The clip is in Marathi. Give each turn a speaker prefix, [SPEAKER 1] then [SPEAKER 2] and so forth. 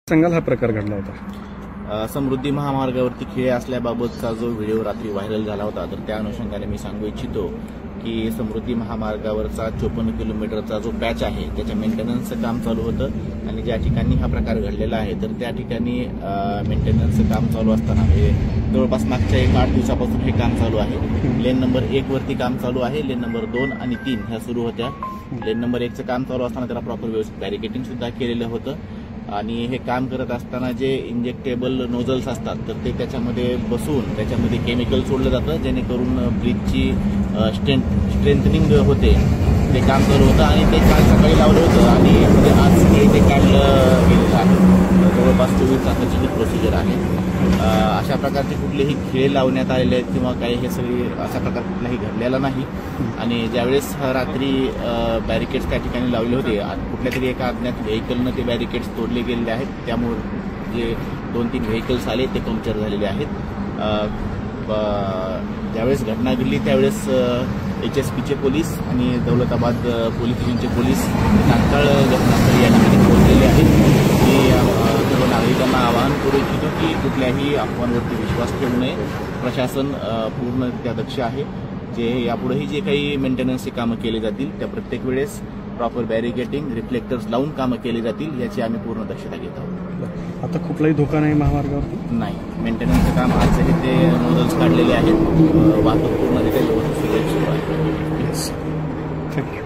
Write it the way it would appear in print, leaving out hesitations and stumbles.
[SPEAKER 1] सांगाल हा प्रकार घडला होता?
[SPEAKER 2] समृद्धी महामार्गावरती खिळे असल्याबाबतचा जो व्हिडिओ रात्री व्हायरल झाला होता, तर त्या अनुषंगाने मी सांगू इच्छितो की समृद्धी महामार्गावरचा 54 किलोमीटरचा जो पॅच आहे त्याच्या मेंटेनन्सचं काम चालू होतं आणि ज्या ठिकाणी हा प्रकार घडलेला आहे तर त्या ठिकाणी मेंटेनन्सचं काम चालू असताना जवळपास मागच्या 8 दिवसापासून हे काम चालू आहे। लेन नंबर 1 वरती काम चालू आहे, लेन नंबर 2 आणि 3 ह्या सुरू होत्या। लेन नंबर 1 चं काम चालू असताना त्याला प्रॉपर व्यवस्थित बॅरिकेटिंग सुद्धा केलेलं होतं आणि हे काम करत असताना जे इंजेक्टेबल नोझल्स असतात तर ते त्याच्यामध्ये बसून त्याच्यामध्ये केमिकल सोडलं जातं जेणेकरून ब्रिजची स्ट्रेंथनिंग होते, ते काम चालू होतं आणि ते काल सकाळी लावलं होतं आणि म्हणजे आज ते काढलं गेलेलं आहे। जवळपास 24 तासाची ही प्रोसिजर आहे। अशा प्रकारचे कुठलेही खेळ लावण्यात आलेले आहेत किंवा काही हे सगळी अशा प्रकार कुठलाही घडलेला नाही आणि ज्यावेळेस रात्री बॅरिकेड्स त्या ठिकाणी लावले होते, कुठल्या तरी एका अज्ञात व्हेकलनं ते बॅरिकेड्स तोडले गेलेले आहेत, त्यामुळे जे 2-3 व्हेकल्स आले ते पंक्चर झालेले आहेत। ज्यावेळेस घटना घडली त्यावेळेस HSPचे पोलीस आणि दौलताबाद पोलीस स्टेशनचे पोलीस तात्काळ घटनास्थळी या ठिकाणी पोहोचलेले आहेत। मी सर्व नागरिकांना आवाहन करू इच्छितो की कुठल्याही अफवांवरती विश्वास ठेवू नये। प्रशासन पूर्णरित्या दक्ष आहे। जे यापुढेही जे काही मेंटेनन्सची कामं केली जातील त्या प्रत्येक वेळेस प्रॉपर बॅरिकेटिंग रिफ्लेक्टर्स लावून कामं केली जातील याची आम्ही पूर्ण दक्षता घेत आहोत।
[SPEAKER 1] आता कुठलाही धोका नाही महामार्गावरती?
[SPEAKER 2] नाही, मेंटेनन्सचं काम आजही ते नोझल्स काढलेले आहेत, वाहतूक पूर्णरित्या व्यवस्थित सुरू आहे।
[SPEAKER 1] थँक्यू।